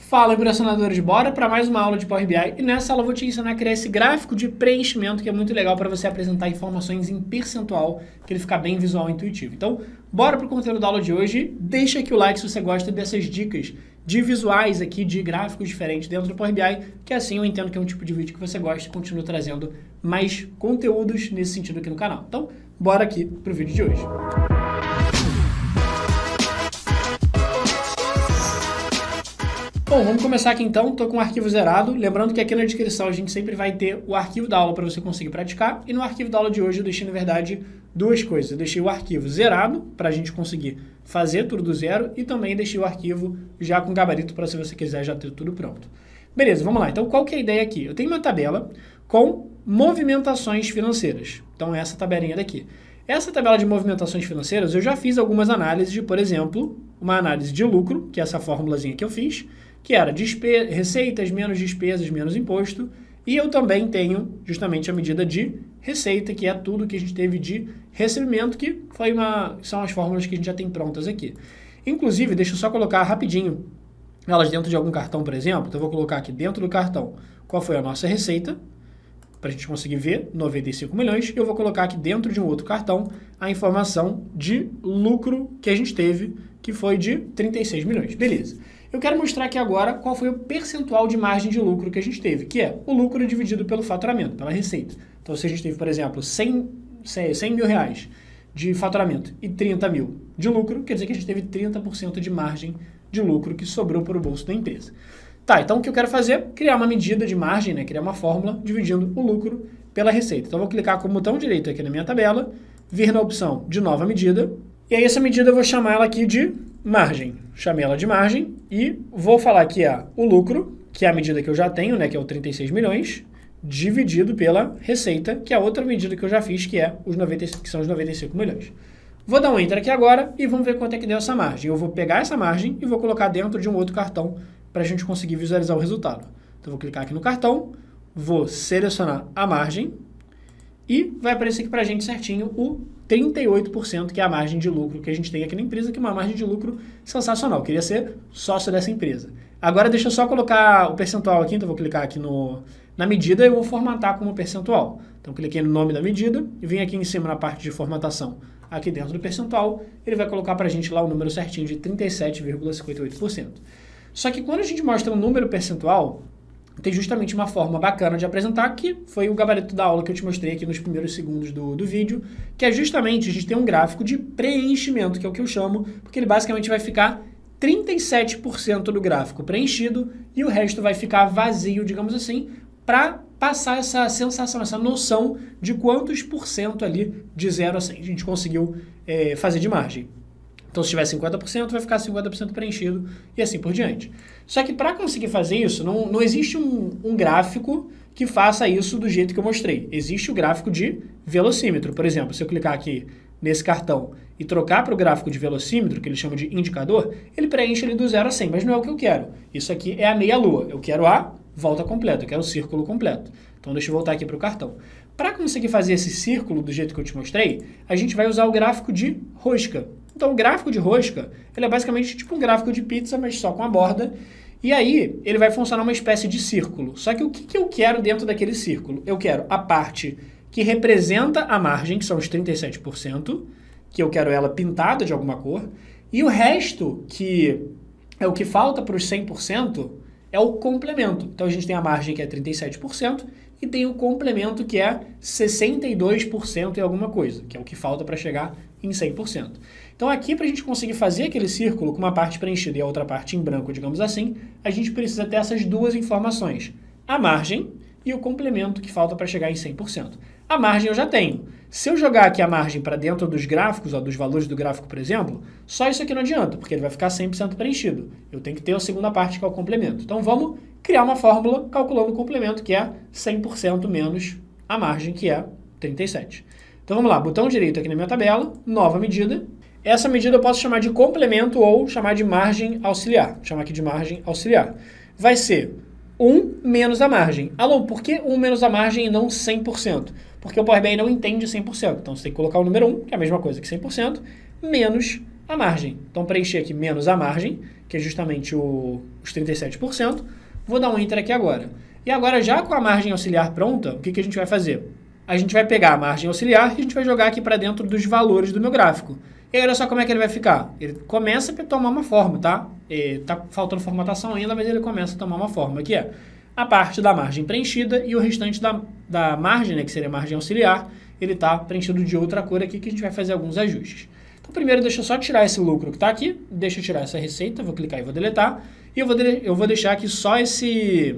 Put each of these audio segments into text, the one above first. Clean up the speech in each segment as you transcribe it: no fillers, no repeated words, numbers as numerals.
Fala, impressionadores, bora para mais uma aula de Power BI e nessa aula eu vou te ensinar a criar esse gráfico de preenchimento que é muito legal para você apresentar informações em percentual, que ele fica bem visual e intuitivo. Então, bora para o conteúdo da aula de hoje, deixa aqui o like se você gosta dessas dicas de visuais aqui, de gráficos diferentes dentro do Power BI, que assim eu entendo que é um tipo de vídeo que você gosta e continuo trazendo mais conteúdos nesse sentido aqui no canal. Então, bora aqui para o vídeo de hoje. Bom, vamos começar aqui então, estou com o arquivo zerado, lembrando que aqui na descrição a gente sempre vai ter o arquivo da aula para você conseguir praticar, e no arquivo da aula de hoje eu deixei, na verdade, duas coisas. Eu deixei o arquivo zerado, para a gente conseguir fazer tudo do zero, e também deixei o arquivo já com gabarito para se você quiser já ter tudo pronto. Beleza, vamos lá. Então, qual que é a ideia aqui? Eu tenho uma tabela com movimentações financeiras. Então, essa tabelinha daqui. Essa tabela de movimentações financeiras, eu já fiz algumas análises de, por exemplo, uma análise de lucro, que é essa formulazinha que eu fiz, que era receitas menos despesas menos imposto, e eu também tenho justamente a medida de receita, que é tudo que a gente teve de recebimento, que são as fórmulas que a gente já tem prontas aqui. Inclusive, deixa eu só colocar rapidinho elas dentro de algum cartão, por exemplo. Então, eu vou colocar aqui dentro do cartão qual foi a nossa receita, para a gente conseguir ver, 95 milhões, e eu vou colocar aqui dentro de um outro cartão a informação de lucro que a gente teve, que foi de 36 milhões. Beleza. Eu quero mostrar aqui agora qual foi o percentual de margem de lucro que a gente teve, que é o lucro dividido pelo faturamento, pela receita. Então, se a gente teve, por exemplo, 100 mil reais de faturamento e 30 mil de lucro, quer dizer que a gente teve 30% de margem de lucro que sobrou para o bolso da empresa. Tá, então o que eu quero fazer? Criar uma medida de margem, né? Criar uma fórmula dividindo o lucro pela receita. Então, eu vou clicar com o botão direito aqui na minha tabela, vir na opção de nova medida, e aí essa medida eu vou chamar ela aqui de margem. Chamei ela de margem e vou falar que é o lucro, que é a medida que eu já tenho, né, que é o 36 milhões, dividido pela receita, que é a outra medida que eu já fiz, que são os 95 milhões. Vou dar um Enter aqui agora e vamos ver quanto é que deu essa margem. Eu vou pegar essa margem e vou colocar dentro de um outro cartão para a gente conseguir visualizar o resultado. Então, vou clicar aqui no cartão, vou selecionar a margem e vai aparecer aqui para a gente certinho o 38%, que é a margem de lucro que a gente tem aqui na empresa, que é uma margem de lucro sensacional. Eu queria ser sócio dessa empresa. Agora, deixa eu só colocar o percentual aqui, então vou clicar aqui na medida e eu vou formatar como percentual. Então, cliquei no nome da medida e vim aqui em cima na parte de formatação, aqui dentro do percentual, ele vai colocar para a gente lá o número certinho de 37,58%. Só que quando a gente mostra um número percentual, tem justamente uma forma bacana de apresentar, que foi o gabarito da aula que eu te mostrei aqui nos primeiros segundos do vídeo, que é justamente a gente tem um gráfico de preenchimento, que é o que eu chamo, porque ele basicamente vai ficar 37% do gráfico preenchido e o resto vai ficar vazio, digamos assim, para passar essa sensação, essa noção de quantos por cento ali de 0 a 100 a gente conseguiu fazer de margem. Então, se tiver 50%, vai ficar 50% preenchido e assim por diante. Só que para conseguir fazer isso, não existe um gráfico que faça isso do jeito que eu mostrei. Existe o gráfico de velocímetro. Por exemplo, se eu clicar aqui nesse cartão e trocar para o gráfico de velocímetro, que ele chama de indicador, ele preenche ele do 0 a 100, mas não é o que eu quero. Isso aqui é a meia-lua. Eu quero a volta completa, eu quero o círculo completo. Então, deixa eu voltar aqui para o cartão. Para conseguir fazer esse círculo do jeito que eu te mostrei, a gente vai usar o gráfico de rosca. Então, o gráfico de rosca, ele é basicamente tipo um gráfico de pizza, mas só com a borda. E aí, ele vai funcionar uma espécie de círculo. Só que o que eu quero dentro daquele círculo? Eu quero a parte que representa a margem, que são os 37%, que eu quero ela pintada de alguma cor. E o resto, que é o que falta para os 100%, é o complemento. Então, a gente tem a margem que é 37% e tem o complemento que é 62% e alguma coisa, que é o que falta para chegar em 100%. Então, aqui, para a gente conseguir fazer aquele círculo com uma parte preenchida e a outra parte em branco, digamos assim, a gente precisa ter essas duas informações, a margem e o complemento que falta para chegar em 100%. A margem eu já tenho. Se eu jogar aqui a margem para dentro dos gráficos, dos valores do gráfico, por exemplo, só isso aqui não adianta, porque ele vai ficar 100% preenchido. Eu tenho que ter a segunda parte, que é o complemento. Então, vamos criar uma fórmula calculando o complemento, que é 100% menos a margem, que é 37%. Então, vamos lá. Botão direito aqui na minha tabela, nova medida. Essa medida eu posso chamar de complemento ou chamar de margem auxiliar. Vou chamar aqui de margem auxiliar. Vai ser 1 menos a margem. Alô, por que 1 menos a margem e não 100%? Porque o Power BI não entende 100%. Então, você tem que colocar o número 1, que é a mesma coisa que 100%, menos a margem. Então, preencher aqui menos a margem, que é justamente os 37%. Vou dar um Enter aqui agora. E agora, já com a margem auxiliar pronta, o que a gente vai fazer? A gente vai pegar a margem auxiliar e a gente vai jogar aqui para dentro dos valores do meu gráfico. E aí, olha só como é que ele vai ficar. Ele começa a tomar uma forma, tá? Tá faltando formatação ainda, mas ele começa a tomar uma forma, que é a parte da margem preenchida e o restante da margem, né, que seria a margem auxiliar, ele está preenchido de outra cor aqui, que a gente vai fazer alguns ajustes. Então, primeiro, deixa eu só tirar esse lucro que está aqui, deixa eu tirar essa receita, vou clicar e vou deletar, e eu vou deixar aqui só esse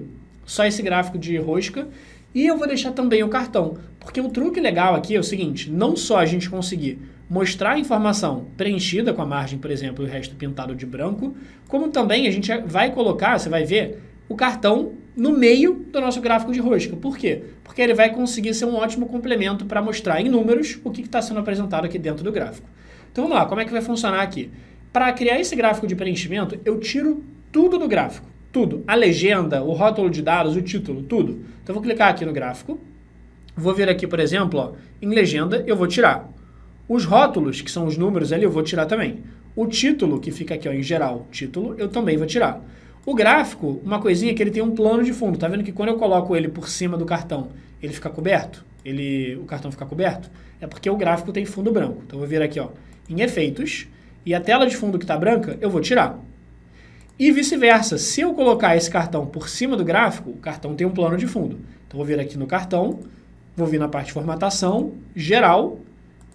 gráfico de rosca, e eu vou deixar também o cartão, porque o truque legal aqui é o seguinte, não só a gente conseguir mostrar a informação preenchida com a margem, por exemplo, e o resto pintado de branco, como também a gente vai colocar, você vai ver, o cartão no meio do nosso gráfico de rosca. Por quê? Porque ele vai conseguir ser um ótimo complemento para mostrar em números o que está sendo apresentado aqui dentro do gráfico. Então vamos lá, como é que vai funcionar aqui? Para criar esse gráfico de preenchimento, eu tiro tudo do gráfico. Tudo. A legenda, o rótulo de dados, o título, tudo. Então eu vou clicar aqui no gráfico. Vou vir aqui, por exemplo, ó, em legenda, eu vou tirar. Os rótulos, que são os números ali, eu vou tirar também. O título, que fica aqui ó, em geral, título, eu também vou tirar. O gráfico, uma coisinha que ele tem um plano de fundo. Tá vendo que quando eu coloco ele por cima do cartão, ele fica coberto? O cartão fica coberto? É porque o gráfico tem fundo branco. Então eu vou vir aqui ó, em efeitos, e a tela de fundo que está branca, eu vou tirar. E vice-versa, se eu colocar esse cartão por cima do gráfico, o cartão tem um plano de fundo. Então eu vou vir aqui no cartão, vou vir na parte de formatação, geral,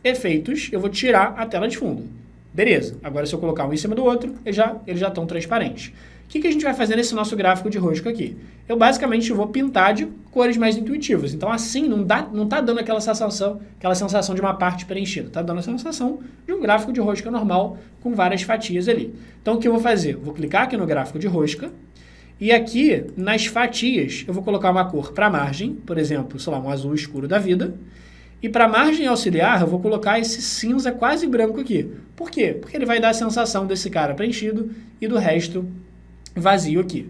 efeitos, eu vou tirar a tela de fundo. Beleza, agora se eu colocar um em cima do outro, eles já estão transparentes. O que a gente vai fazer nesse nosso gráfico de rosca aqui? Eu basicamente vou pintar de cores mais intuitivas. Então assim, não está dando aquela sensação de uma parte preenchida. Está dando a sensação de um gráfico de rosca normal com várias fatias ali. Então o que eu vou fazer? Vou clicar aqui no gráfico de rosca e aqui nas fatias eu vou colocar uma cor para a margem, por exemplo, sei lá, um azul escuro da vida. E para a margem auxiliar eu vou colocar esse cinza quase branco aqui. Por quê? Porque ele vai dar a sensação desse cara preenchido e do resto vazio aqui.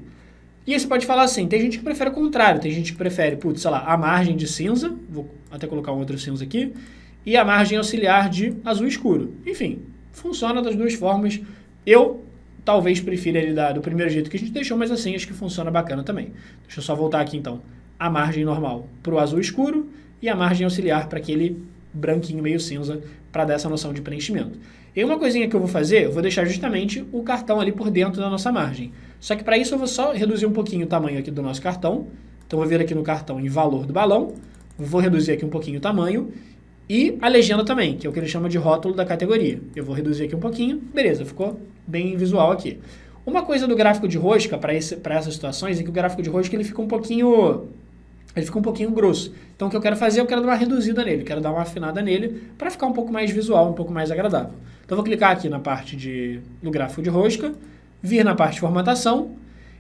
E aí você pode falar assim, tem gente que prefere o contrário, tem gente que prefere, putz, sei lá, a margem de cinza, vou até colocar um outro cinza aqui, e a margem auxiliar de azul escuro. Enfim, funciona das duas formas. Eu talvez prefira ele do primeiro jeito que a gente deixou, mas assim acho que funciona bacana também. Deixa eu só voltar aqui então. A margem normal para o azul escuro e a margem auxiliar para aquele branquinho meio cinza, para dar essa noção de preenchimento. E uma coisinha que eu vou fazer, eu vou deixar justamente o cartão ali por dentro da nossa margem. Só que para isso eu vou só reduzir um pouquinho o tamanho aqui do nosso cartão. Então eu vou vir aqui no cartão em valor do balão, vou reduzir aqui um pouquinho o tamanho e a legenda também, que é o que ele chama de rótulo da categoria. Eu vou reduzir aqui um pouquinho, beleza, ficou bem visual aqui. Uma coisa do gráfico de rosca para essas situações é que o gráfico de rosca ele fica um pouquinho grosso. Então o que eu quero fazer, eu quero dar uma reduzida nele, quero dar uma afinada nele para ficar um pouco mais visual, um pouco mais agradável. Então eu vou clicar aqui na parte do gráfico de rosca, vir na parte de formatação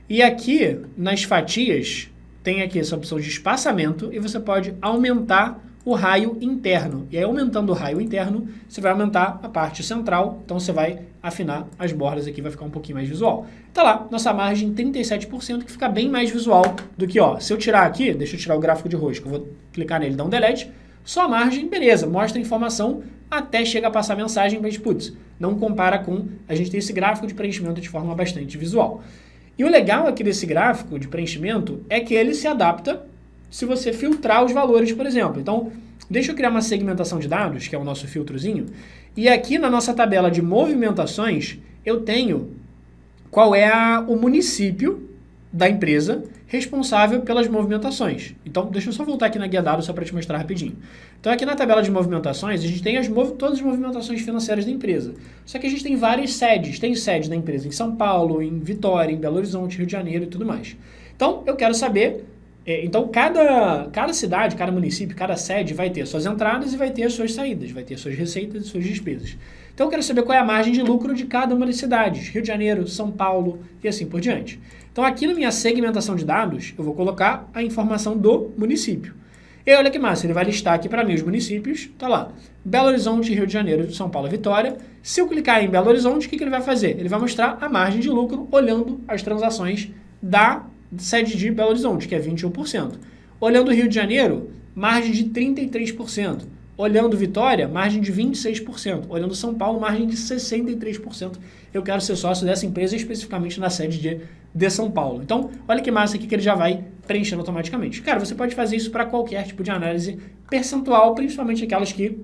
e aqui nas fatias tem aqui essa opção de espaçamento e você pode aumentar o raio interno. E aí aumentando o raio interno, você vai aumentar a parte central, então você vai afinar as bordas aqui, vai ficar um pouquinho mais visual. Tá lá, nossa margem 37%, que fica bem mais visual do que, ó, se eu tirar aqui, deixa eu tirar o gráfico de rosca, eu vou clicar nele, dar um delete, só a margem, beleza, mostra a informação até chega a passar a mensagem, mas, putz, não compara com, a gente tem esse gráfico de preenchimento de forma bastante visual. E o legal aqui desse gráfico de preenchimento é que ele se adapta se você filtrar os valores, por exemplo. Então, deixa eu criar uma segmentação de dados, que é o nosso filtrozinho, e aqui na nossa tabela de movimentações, eu tenho qual é o município da empresa responsável pelas movimentações. Então, deixa eu só voltar aqui na guia dados só para te mostrar rapidinho. Então, aqui na tabela de movimentações, a gente tem todas as movimentações financeiras da empresa. Só que a gente tem várias sedes. Tem sede da empresa em São Paulo, em Vitória, em Belo Horizonte, Rio de Janeiro e tudo mais. Então, eu quero saber... Então, cada cidade, cada município, cada sede vai ter suas entradas e vai ter as suas saídas, vai ter suas receitas e suas despesas. Então, eu quero saber qual é a margem de lucro de cada uma das cidades, Rio de Janeiro, São Paulo e assim por diante. Então, aqui na minha segmentação de dados, eu vou colocar a informação do município. E olha que massa, ele vai listar aqui para mim os municípios, tá lá, Belo Horizonte, Rio de Janeiro, São Paulo, Vitória. Se eu clicar em Belo Horizonte, o que ele vai fazer? Ele vai mostrar a margem de lucro olhando as transações da sede de Belo Horizonte, que é 21%. Olhando o Rio de Janeiro, margem de 33%. Olhando Vitória, margem de 26%. Olhando São Paulo, margem de 63%. Eu quero ser sócio dessa empresa, especificamente na sede de São Paulo. Então, olha que massa aqui que ele já vai preenchendo automaticamente. Cara, você pode fazer isso para qualquer tipo de análise percentual, principalmente aquelas que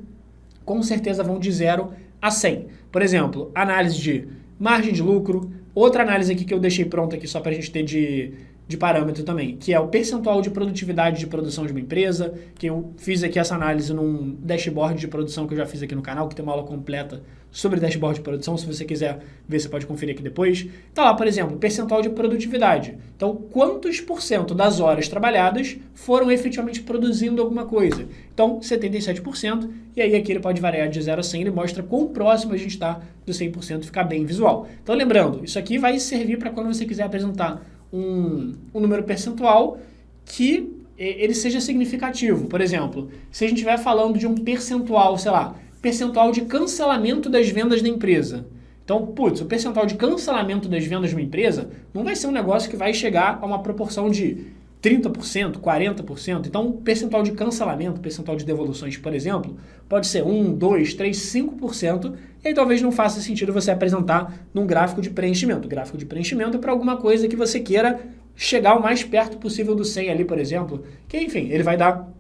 com certeza vão de 0 a 100. Por exemplo, análise de margem de lucro. Outra análise aqui que eu deixei pronta aqui só para a gente ter de parâmetro também, que é o percentual de produtividade de produção de uma empresa, que eu fiz aqui essa análise num dashboard de produção que eu já fiz aqui no canal, que tem uma aula completa sobre dashboard de produção, se você quiser ver, você pode conferir aqui depois. Tá lá, por exemplo, percentual de produtividade. Então, quantos por cento das horas trabalhadas foram efetivamente produzindo alguma coisa? Então, 77%, e aí aqui ele pode variar de 0 a 100, ele mostra quão próximo a gente está do 100%, ficar bem visual. Então, lembrando, isso aqui vai servir para quando você quiser apresentar um número percentual que ele seja significativo. Por exemplo, se a gente estiver falando de um percentual, sei lá, percentual de cancelamento das vendas da empresa. Então, putz, o percentual de cancelamento das vendas de uma empresa não vai ser um negócio que vai chegar a uma proporção de 30%, 40%. Então, percentual de cancelamento, percentual de devoluções, por exemplo, pode ser 1, 2, 3, 5%, e aí talvez não faça sentido você apresentar num gráfico de preenchimento. O gráfico de preenchimento é para alguma coisa que você queira chegar o mais perto possível do 100 ali, por exemplo, que enfim, ele vai dar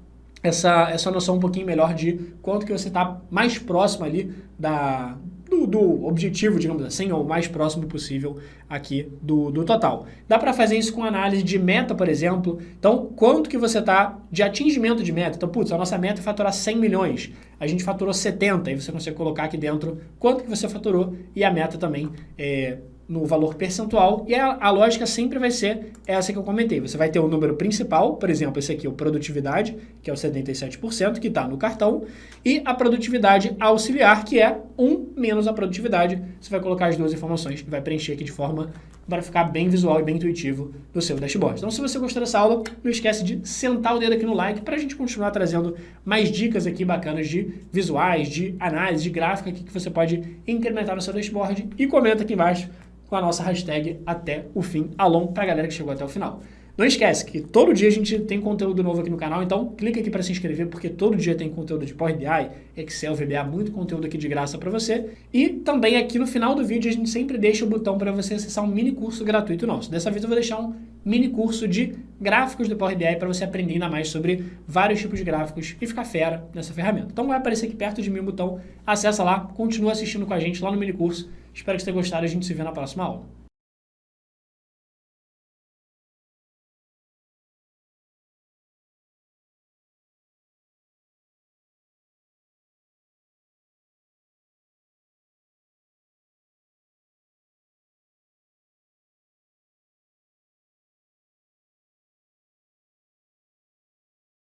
essa noção um pouquinho melhor de quanto que você está mais próximo ali do objetivo, digamos assim, ou o mais próximo possível aqui do total. Dá para fazer isso com análise de meta, por exemplo. Então, quanto que você está de atingimento de meta? Então, putz, a nossa meta é faturar 100 milhões. A gente faturou 70, aí você consegue colocar aqui dentro quanto que você faturou e a meta também no valor percentual, e a lógica sempre vai ser essa que eu comentei. Você vai ter o número principal, por exemplo, esse aqui, o produtividade, que é o 77%, que está no cartão, e a produtividade auxiliar, que é 1 menos a produtividade. Você vai colocar as duas informações e vai preencher aqui de forma para ficar bem visual e bem intuitivo no seu dashboard. Então, se você gostou dessa aula, não esquece de sentar o dedo aqui no like para a gente continuar trazendo mais dicas aqui bacanas de visuais, de análise, de gráfica aqui que você pode incrementar no seu dashboard, e comenta aqui embaixo com a nossa hashtag até o fim, Alon, para a galera que chegou até o final. Não esquece que todo dia a gente tem conteúdo novo aqui no canal, então clica aqui para se inscrever, porque todo dia tem conteúdo de Power BI, Excel, VBA, muito conteúdo aqui de graça para você. E também aqui no final do vídeo a gente sempre deixa o botão para você acessar um mini curso gratuito nosso. Dessa vez eu vou deixar um mini curso de gráficos do Power BI para você aprender ainda mais sobre vários tipos de gráficos e ficar fera nessa ferramenta. Então vai aparecer aqui perto de mim o botão, acessa lá, continua assistindo com a gente lá no mini curso. Espero que você tenha gostado e a gente se vê na próxima aula.